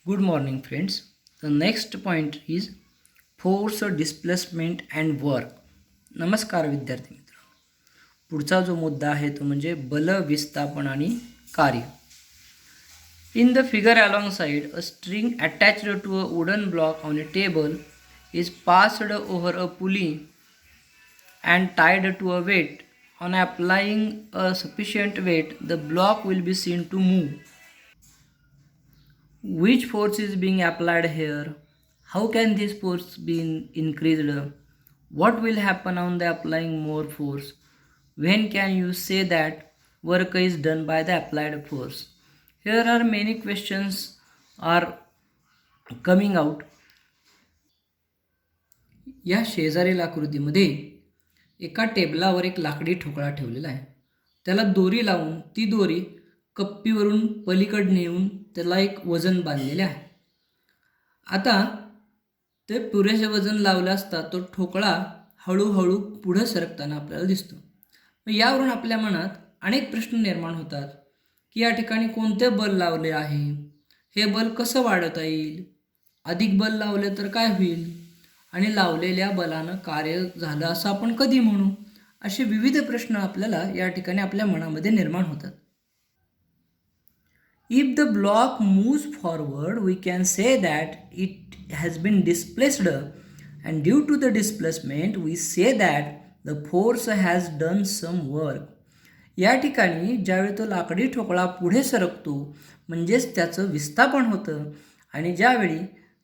Good morning, friends. The next point is force, displacement and work. नमस्कार विद्यार्थी मित्र. पुढचा जो मुद्दा आहे तो म्हणजे बल, विस्थापन आणि कार्य. In the figure alongside, a string attached to a wooden block on a table is passed over a pulley and tied to a weight. On applying a sufficient weight, the block will be seen to move. Which force is being applied here? How can this force be increased? What will happen on the applying more force? When can you say that work is done by the applied force? Here are many questions are coming out. या शेजारील आकृतीमध्ये एका टेबलावर एक लाकडी ठोकळा ठेवलेला आहे. त्याला दोरी लावून ती दोरी कप्पीवरून पलीकडे नेऊन त्याला एक वजन बांधलेले आहे. आता ते पुरेसे वजन लावलं असता तो ठोकळा हळूहळू पुढे सरकताना आपल्याला दिसतो. यावरून आपल्या मनात अनेक प्रश्न निर्माण होतात की या ठिकाणी कोणते बल लावले आहे, हे बल कसं वाढवता येईल, अधिक बल लावले तर काय होईल आणि लावलेल्या बलानं कार्य झालं असं आपण कधी म्हणू, असे विविध प्रश्न आपल्याला या ठिकाणी आपल्या मनामध्ये निर्माण होतात. If the block moves forward, we can say that it has been displaced, and due to the displacement, we say that the force has done some work. या ठिकाणी ज्यावेळी तो लाकडी ठोकळा पुढे सरकतो म्हणजेच त्याचं विस्थापन होतं आणि ज्यावेळी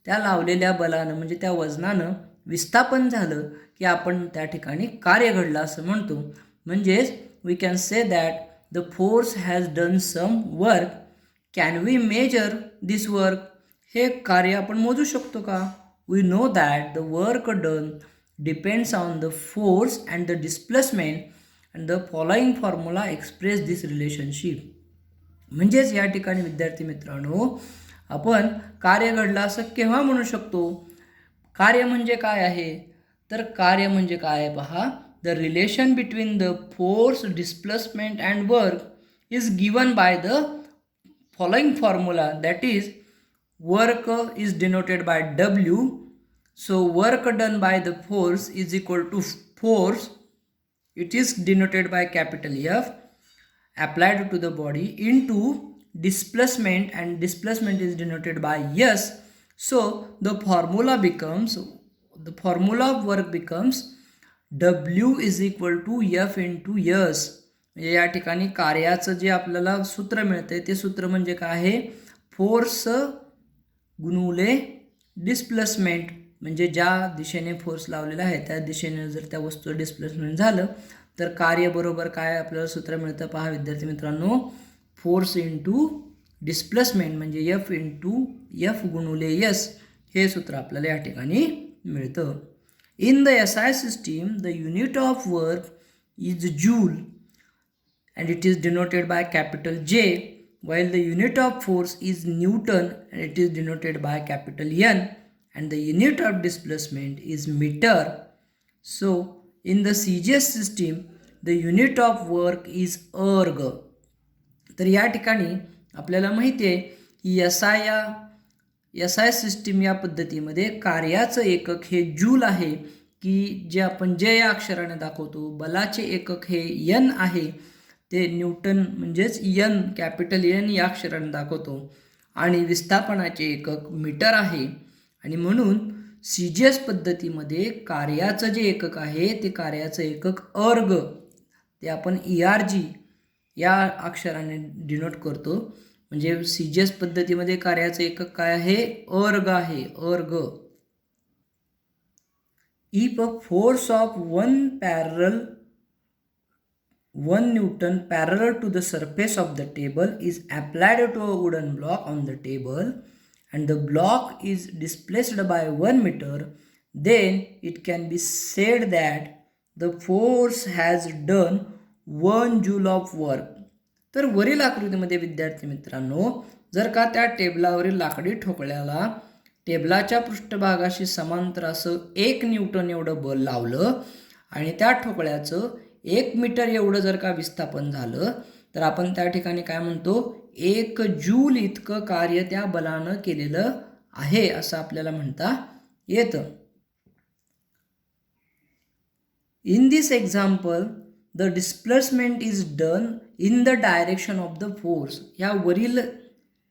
त्या लावलेल्या बलानं म्हणजे त्या वजनानं विस्थापन झालं की आपण त्या ठिकाणी कार्य घडलं असं म्हणतो. म्हणजेच we can say that the force has done some work. Can we measure this work? हे कार्य आपण मोजू शकतो का? We know that the work done depends on the force and the displacement and the following formula express this relationship. म्हणजेच या ठिकाणी विद्यार्थी मित्रांनो आपण कार्य घडलं असं केव्हा म्हणू शकतो? कार्य म्हणजे काय आहे? तर कार्य म्हणजे काय आहे पहा, the relation between the force, displacement and work is given by the following formula, that is work is denoted by W. So work done by the force is equal to force, it is denoted by capital F applied to the body, into displacement, and displacement is denoted by S. So the formula of work becomes W is equal to F into S. म्हणजे या ठिकाणी कार्याचं जे आपल्याला सूत्र मिळते ते सूत्र म्हणजे काय आहे? फोर्स गुणुले डिस्प्लेसमेंट. म्हणजे ज्या दिशेने फोर्स लावलेला आहे त्या दिशेने जर त्या वस्तूचं डिस्प्लेसमेंट झालं तर कार्य बरोबर काय आपल्याला सूत्र मिळतं पहा विद्यार्थी मित्रांनो, फोर्स इंटू डिस्प्लेसमेंट म्हणजे एफ इंटू एफ गुणुले एस, हे सूत्र आपल्याला या ठिकाणी मिळतं. In the SI system the unit of work is joule and it is denoted by capital J, while the unit of force is Newton and it is denoted by capital N, and the unit of displacement is meter. So in the CGS system the unit of work is erg. तर या ठिकाणी आपल्याला माहिती आहे की SI system या पद्धतीमध्ये कार्याचं एकक हे जूल आहे, की जे आपण जे या अक्षराने दाखवतो. बलाचे एकक हे N आहे, ते न्यूटन म्हणजेच N कॅपिटल N या अक्षराने दाखवतो, आणि विस्थापनाचे एकक मीटर आहे. आणि म्हणून CGS पद्धतीमध्ये कार्याचं जे एकक आहे ते कार्याचं एकक अर्ग, ते आपण ERG या अक्षराने डिनोट करतो. म्हणजे CGS पद्धतीमध्ये कार्याचं एकक काय आहे? अर्ग आहे, अर्ग. If a force of 1 Newton parallel to the surface of the table is applied to a wooden block on the table and the block is displaced by 1 meter, then it can be said that the force has done 1 joule of work. तर वरील आकृतीमध्ये विद्यार्थी मित्रांनो जर का त्या टेबलावरील लाकडी ठोकळ्याला टेबलाच्या पृष्ठभागाशी समांतर असं 1 न्यूटन एवढं बल लावलं आणि त्या ठोकळ्याचं 1 मीटर एवढं जर का विस्थापन झालं तर आपण त्या ठिकाणी काय म्हणतो? 1 जूल इतकं कार्य त्या बलानं केलेलं आहे असं आपल्याला म्हणता येतं. In this example, the displacement is done in the direction of the force. या वरील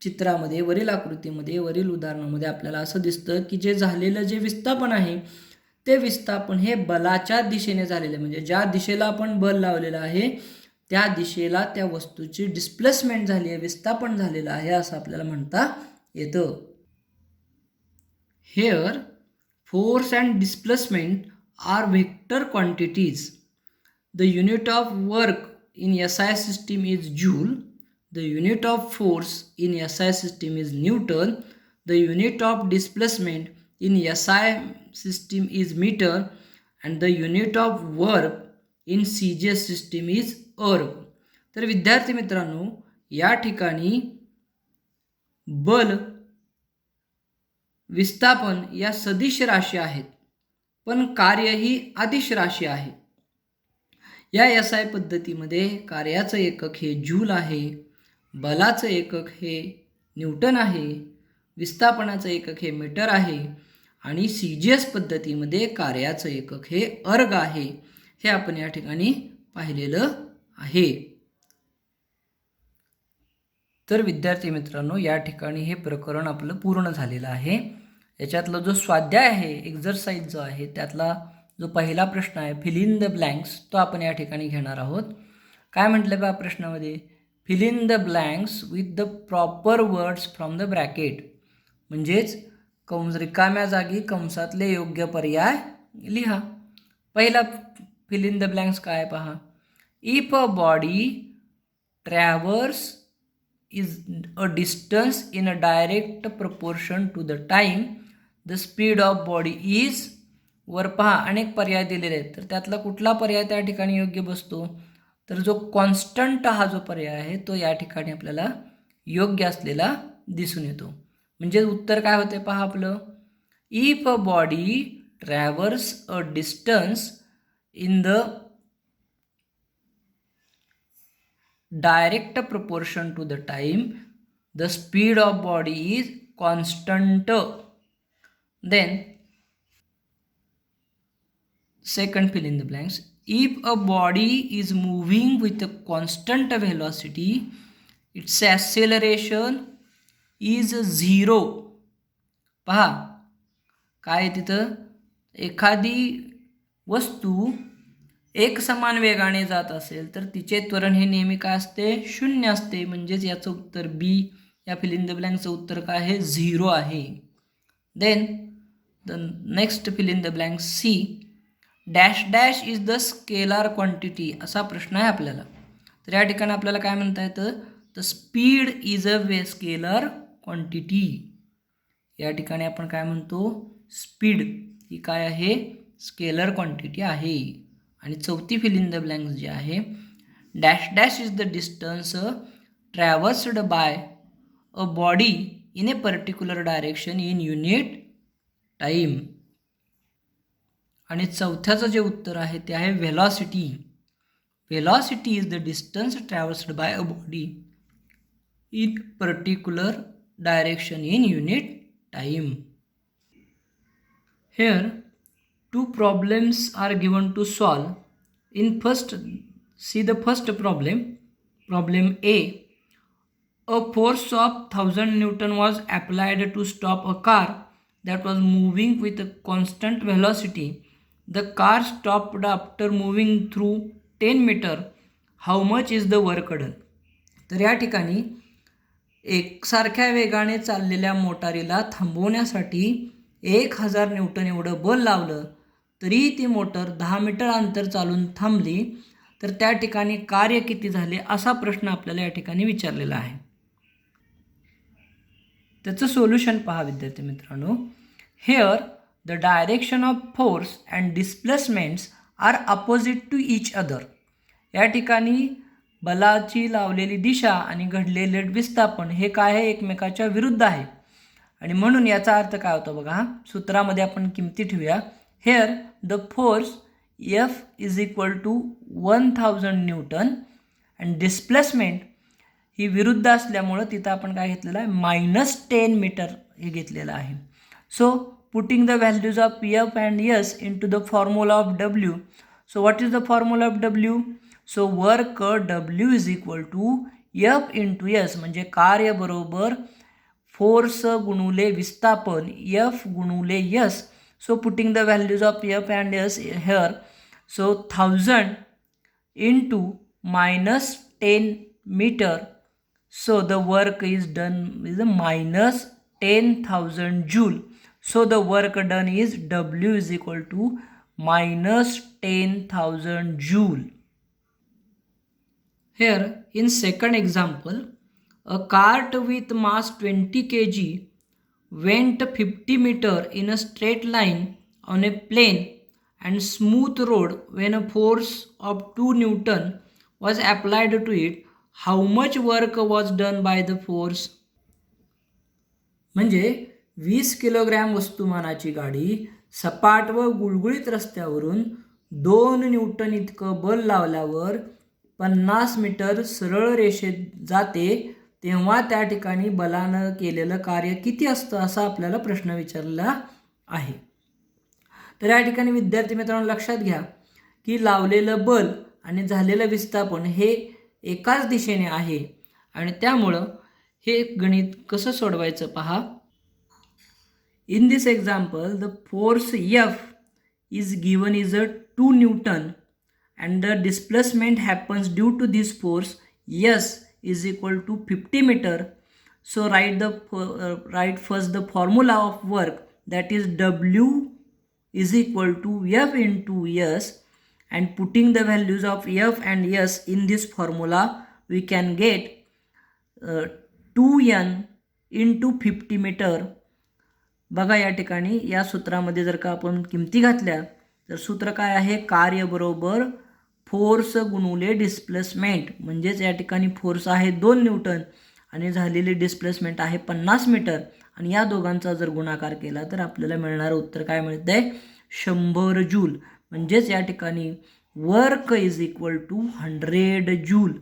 चित्रामध्ये, वरील आकृतीमध्ये, वरील उदाहरणामध्ये आपल्याला असं दिसतं की जे झालेलं जे विस्थापन आहे ते विस्थापन हे बलाच्या दिशेने झालेलं आहे. म्हणजे ज्या दिशेला आपण बल लावलेलं आहे त्या दिशेला त्या वस्तूची डिस्प्लेसमेंट झाली आहे, विस्थापन झालेलं आहे असं आपल्याला म्हणता येतं. Here, force and displacement are vector quantities. The unit of work in SI system is joule. The unit of force in SI system is Newton. The unit of displacement in SI system is meter. And the unit of work in CGS system is erg. तर विद्यार्थी मित्रांनो, या ठिकाणी बल, विस्थापन या सदिश राशी आहेत, पण कार्य ही अदिश राशी आहे. या SI पद्धतीमध्ये कार्याचं एकक हे जूल आहे, बलाचं एकक हे न्यूटन आहे, विस्थापनाचं एकक हे मीटर आहे आणि CGS पद्धतीमध्ये कार्याचं एकक हे अर्ग आहे. हे आपण या ठिकाणी पाहिलेलं आहे. तर विद्यार्थी मित्रांनो, या ठिकाणी हे प्रकरण आपलं पूर्ण झालेलं आहे. याच्यातला जो स्वाध्याय आहे, एक्झरसाइज जो आहे, त्यातला जो पहिला प्रश्न आहे फिल इन द ब्लँक्स, तो आपण या ठिकाणी घेणार आहोत. काय म्हटलं बा प्रश्नामध्ये? Fill in the blanks with the proper words from the bracket. म्हणजेच रिकाम्या जागी कंसातले योग्य पर्याय लिहा. पहिला फिल इन द ब्लँक्स काय पहा. If a body traverse is a distance in a direct proportion to the time the speed of body is. वर पहा अनेक पर्याय दिलेले आहेत, तर त्यातला कुठला पर्याय त्या ठिकाणी योग्य बसतो? तर जो कॉन्स्टंट हा जो पर्याय आहे तो या ठिकाणी आपल्याला योग्य असलेला दिसून येतो. म्हणजे उत्तर काय होते पहा आपलं. If a body traverse a distance in the direct proportion to the time the speed of body is constant. Then second fill in the blanks. If a body is moving with a constant velocity, its acceleration is 0. पहा काय तिथं, एखादी वस्तू एक समान वेगाने जात असेल तर तिचे त्वरण हे नेहमी काय असते? 0 असते. म्हणजेच याचं उत्तर बी, या फिल इन द ब्लँकचं उत्तर काय आहे? 0 आहे. Then the next fill in the blank C. Dash dash is the scalar quantity, असा प्रश्न आहे आपल्याला. तर या ठिकाणी आपल्याला काय म्हणता येतं? The speed is a scalar quantity. या ठिकाणी आपण काय म्हणतो? स्पीड ही काय आहे? स्केलर क्वांटिटी आहे. आणि चौथी फिल इन द ब्लँक्स जी आहे, dash dash is the distance traversed by a body in a particular direction in unit time. आणि चौथ्याचं जे उत्तर आहे ते आहे velocity. Velocity is the distance traversed by a body in particular direction in unit time. Here two problems are given to solve. See the first problem. Problem A. A force of 1000 Newton was applied to stop a car that was moving with a constant velocity. The car stopped after moving through 10 meter. How much is the work done? तर या ठिकाणी एकसारख्या वेगाने चाललेल्या मोटारीला थांबवण्यासाठी 1000 Newton एवढं बल लावलं तरी ती मोटर 10 मीटर अंतर चालून थांबली, तर त्या ठिकाणी कार्य किती झाले असा प्रश्न आपल्याला या ठिकाणी विचारलेला आहे. त्याचं सोल्युशन पहा विद्यार्थी मित्रांनो. Here the direction of force and displacements are opposite to each other. या ठिकाणी बलाची लावलेली दिशा आणि घडलेले विस्थापन हे काय आहे? एकमेकाच्या विरुद्ध आहे. आणि म्हणून याचा अर्थ काय होतो बघा, सूत्रामध्ये आपण किमती ठेवूया. हेअर द फोर्स F is equal to 1000 newton and displacement ही विरुद्ध असल्यामुळं तिथं आपण काय घेतलेलं आहे, -10 मीटर हे घेतलेलं आहे. So putting the values of F and S into the formula of W. So what is the formula of W? So work W is equal to F into S, म्हणजे कार्य बरोबर force गुणुले विस्थापन F गुणुले S. So putting the values of F and S here. So 1000 into -10 meter. So the work is done is -10,000 joule. So the work done is W is equal to -10,000 joule. Here in second example, a cart with mass 20 kg went 50 meter in a straight line on a plane and smooth road when a force of 2 Newton was applied to it. How much work was done by the force? म्हणजे 20 kilogram वस्तुमानाची गाडी सपाट व गुळगुळीत रस्त्यावरून 2 Newton इतकं बल लावल्यावर 50 metre सरळ रेषेत जाते, तेव्हा त्या ठिकाणी बलानं केलेलं कार्य किती असतं असा आपल्याला प्रश्न विचारला आहे. तर या ठिकाणी विद्यार्थी मित्रांनो लक्षात घ्या की लावलेलं बल आणि झालेलं विस्थापन हे एकाच दिशेने आहे आणि त्यामुळं हे गणित कसं सोडवायचं पहा. In this example the force F is given is 2 Newton and the displacement happens due to this force S is equal to 50 meter. So write first the formula of work, that is W is equal to F into S, and putting the values of F and S in this formula we can get 2N into 50 meter. बघा या ठिकाणी या सूत्रामध्ये जर का आपण किमती घातल्या तर सूत्र काय आहे, कार्य बरोबर फोर्स गुणुले डिस्प्लेसमेंट. म्हणजेच या ठिकाणी फोर्स आहे 2 न्यूटन आणि झालेली डिस्प्लेसमेंट आहे 50 मीटर आणि या दोघांचा जर गुणाकार केला तर आपल्याला मिळणारं उत्तर काय मिळतं आहे, 100 जूल. म्हणजेच या ठिकाणी work is equal to 100 joule.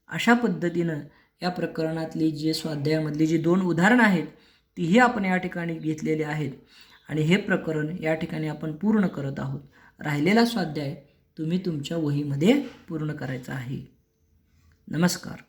अशा पद्धतीनं या प्रकरणातली जी स्वाध्यायामधली जी 2 उदाहरणं आहेत तीही आपण या ठिकाणी घेतलेली आहेत आणि हे प्रकरण या ठिकाणी आपण पूर्ण करत आहोत. राहिलेला स्वाध्याय तुम्ही तुमच्या वहीमध्ये पूर्ण करायचा आहे. नमस्कार.